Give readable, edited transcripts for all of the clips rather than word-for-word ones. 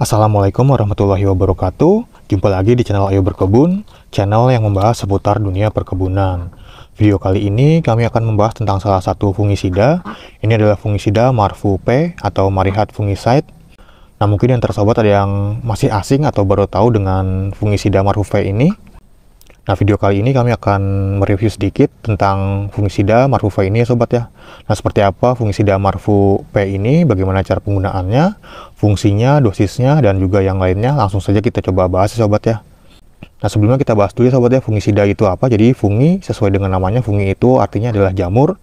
Assalamualaikum warahmatullahi wabarakatuh. Jumpa lagi di channel Ayo Berkebun, channel yang membahas seputar dunia perkebunan. Video kali ini kami akan membahas tentang salah satu fungisida. Ini adalah fungisida Marfu P atau Marihat Fungicide. Nah, mungkin yang tersobat ada yang masih asing atau baru tahu dengan fungisida Marfu P ini. Nah, video kali ini kami akan mereview sedikit tentang fungisida Marfu P ini ya sobat ya. Nah, seperti apa fungisida Marfu P ini, bagaimana cara penggunaannya, fungsinya, dosisnya, dan juga yang lainnya. Langsung saja kita coba bahas ya sobat ya. Nah, sebelumnya kita bahas dulu ya sobat ya, fungisida itu apa. Jadi fungi sesuai dengan namanya, fungi itu artinya adalah jamur.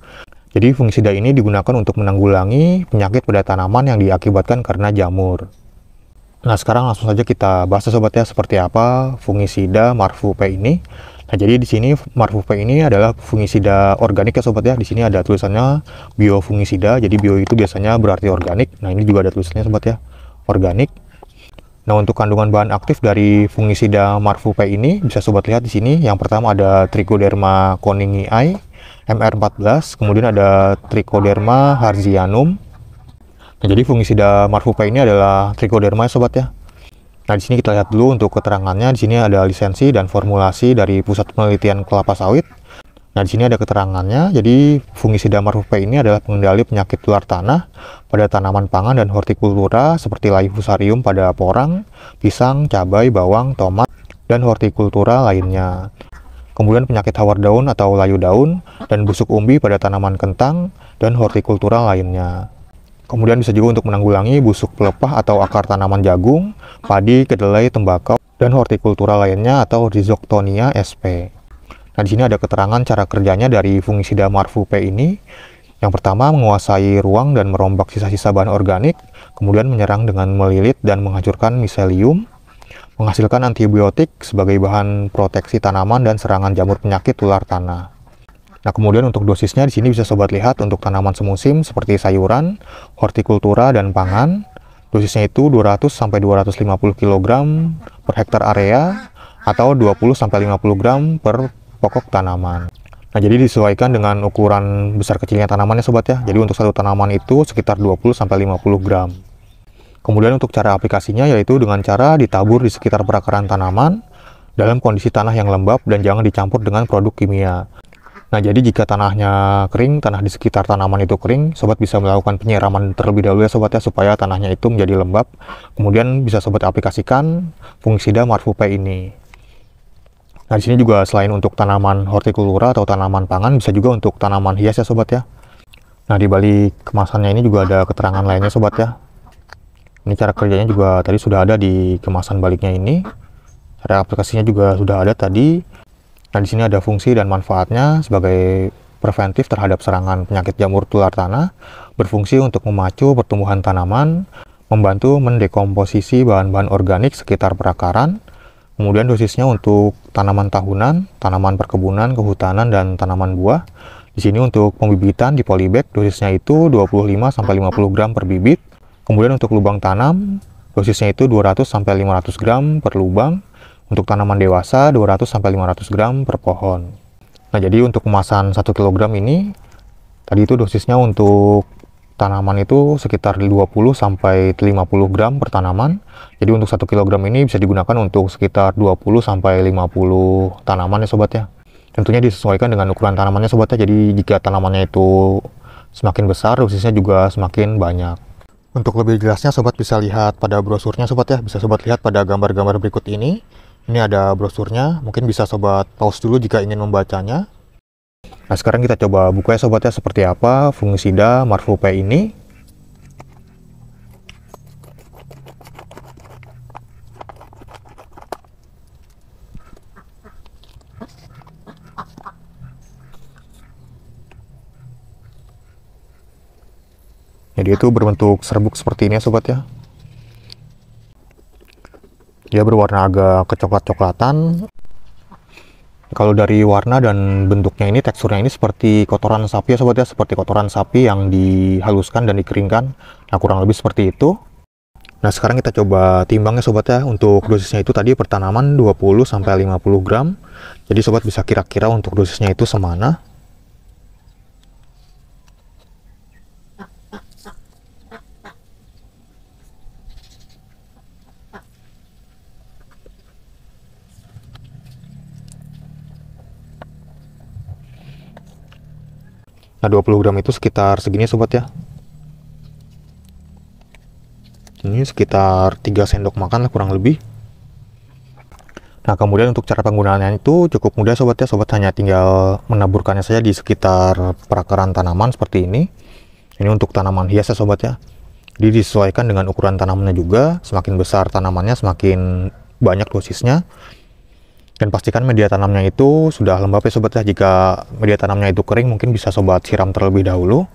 Jadi fungisida ini digunakan untuk menanggulangi penyakit pada tanaman yang diakibatkan karena jamur. Nah, sekarang langsung saja kita bahas ya sobat ya, seperti apa fungisida Marfu P ini. Nah, jadi di sini Marfu P ini adalah fungisida organik ya sobat ya. Di sini ada tulisannya biofungisida. Jadi bio itu biasanya berarti organik. Nah, ini juga ada tulisannya sobat ya, organik. Nah, untuk kandungan bahan aktif dari fungisida Marfu P ini bisa sobat lihat di sini. Yang pertama ada Trichoderma coningii MR14, kemudian ada Trichoderma harzianum. Nah, jadi fungisida Marfu P ini adalah Trichoderma ya sobat ya. Nah, di sini kita lihat dulu untuk keterangannya. Di sini ada lisensi dan formulasi dari Pusat Penelitian Kelapa Sawit. Nah, di sini ada keterangannya. Jadi fungisida Marfu P ini adalah pengendali penyakit tular tanah pada tanaman pangan dan hortikultura seperti Laifusarium pada porang, pisang, cabai, bawang, tomat, dan hortikultura lainnya. Kemudian penyakit hawar daun atau layu daun dan busuk umbi pada tanaman kentang dan hortikultura lainnya. Kemudian bisa juga untuk menanggulangi busuk pelepah atau akar tanaman jagung, padi, kedelai, tembakau, dan hortikultura lainnya atau Rhizoctonia sp. Nah, di sini ada keterangan cara kerjanya dari fungisida Marfu P ini. Yang pertama, menguasai ruang dan merombak sisa-sisa bahan organik, kemudian menyerang dengan melilit dan menghancurkan miselium, menghasilkan antibiotik sebagai bahan proteksi tanaman dan serangan jamur penyakit tular tanah. Nah, kemudian untuk dosisnya di sini bisa sobat lihat untuk tanaman semusim seperti sayuran, hortikultura, dan pangan. Dosisnya itu 200 sampai 250 kg per hektar area atau 20 sampai 50 gram per pokok tanaman. Nah, jadi disesuaikan dengan ukuran besar kecilnya tanamannya sobat ya. Jadi untuk satu tanaman itu sekitar 20 sampai 50 gram. Kemudian untuk cara aplikasinya yaitu dengan cara ditabur di sekitar perakaran tanaman dalam kondisi tanah yang lembab dan jangan dicampur dengan produk kimia. Nah, jadi jika tanahnya kering, tanah di sekitar tanaman itu kering, sobat bisa melakukan penyiraman terlebih dahulu ya sobat ya, supaya tanahnya itu menjadi lembab. Kemudian bisa sobat aplikasikan fungisida Marfu P ini. Nah, di sini juga selain untuk tanaman hortikultura atau tanaman pangan, bisa juga untuk tanaman hias ya sobat ya. Nah, di balik kemasannya ini juga ada keterangan lainnya sobat ya. Ini cara kerjanya juga tadi sudah ada di kemasan baliknya ini. Cara aplikasinya juga sudah ada tadi. Nah, di sini ada fungsi dan manfaatnya sebagai preventif terhadap serangan penyakit jamur tular tanah, berfungsi untuk memacu pertumbuhan tanaman, membantu mendekomposisi bahan-bahan organik sekitar perakaran. Kemudian dosisnya untuk tanaman tahunan, tanaman perkebunan, kehutanan, dan tanaman buah. Di sini untuk pembibitan di polybag dosisnya itu 25 sampai 50 gram per bibit. Kemudian untuk lubang tanam dosisnya itu 200 sampai 500 gram per lubang. Untuk tanaman dewasa 200 sampai 500 gram per pohon. Nah, jadi untuk kemasan 1 kg ini tadi itu dosisnya untuk tanaman itu sekitar 20 sampai 50 gram per tanaman. Jadi untuk 1 kg ini bisa digunakan untuk sekitar 20 sampai 50 tanaman ya sobat ya. Tentunya disesuaikan dengan ukuran tanamannya sobat ya. Jadi jika tanamannya itu semakin besar, dosisnya juga semakin banyak. Untuk lebih jelasnya sobat bisa lihat pada brosurnya sobat ya. Bisa sobat lihat pada gambar-gambar berikut ini. Ini ada brosurnya, mungkin bisa sobat pause dulu jika ingin membacanya. Nah, sekarang kita coba buka ya sobat ya, seperti apa fungisida Marfu P ini. Jadi itu berbentuk serbuk seperti ini ya sobat ya. Dia berwarna agak kecoklat-coklatan. Kalau dari warna dan bentuknya ini, teksturnya ini seperti kotoran sapi ya sobat ya, seperti kotoran sapi yang dihaluskan dan dikeringkan. Nah, kurang lebih seperti itu. Nah, sekarang kita coba timbang ya sobat ya. Untuk dosisnya itu tadi per tanaman 20 sampai 50 gram. Jadi sobat bisa kira-kira untuk dosisnya itu semana. Nah, 20 gram itu sekitar segini sobat ya. Ini sekitar 3 sendok makan lah kurang lebih. Nah, kemudian untuk cara penggunaannya itu cukup mudah sobat ya. Sobat hanya tinggal menaburkannya saja di sekitar perakaran tanaman seperti ini. Ini untuk tanaman hias ya sobat ya. Jadi disesuaikan dengan ukuran tanamannya juga. Semakin besar tanamannya semakin banyak dosisnya. Dan pastikan media tanamnya itu sudah lembab ya sobat ya. Jika media tanamnya itu kering mungkin bisa sobat siram terlebih dahulu.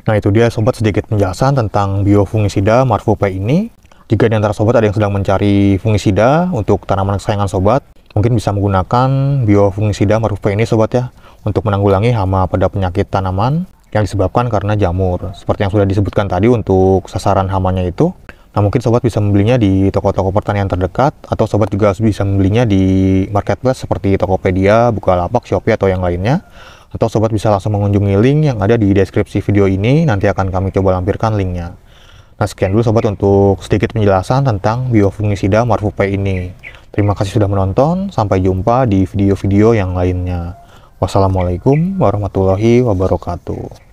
Nah, itu dia sobat sedikit penjelasan tentang biofungisida Marfupé ini. Jika di antara sobat ada yang sedang mencari fungisida untuk tanaman kesayangan sobat, mungkin bisa menggunakan biofungisida Marfupé ini sobat ya, untuk menanggulangi hama pada penyakit tanaman yang disebabkan karena jamur. Seperti yang sudah disebutkan tadi untuk sasaran hamanya itu. Nah, mungkin sobat bisa membelinya di toko-toko pertanian terdekat, atau sobat juga bisa membelinya di marketplace seperti Tokopedia, Bukalapak, Shopee, atau yang lainnya. Atau sobat bisa langsung mengunjungi link yang ada di deskripsi video ini, nanti akan kami coba lampirkan linknya. Nah, sekian dulu sobat untuk sedikit penjelasan tentang biofungisida Marfupé ini. Terima kasih sudah menonton, sampai jumpa di video-video yang lainnya. Wassalamualaikum warahmatullahi wabarakatuh.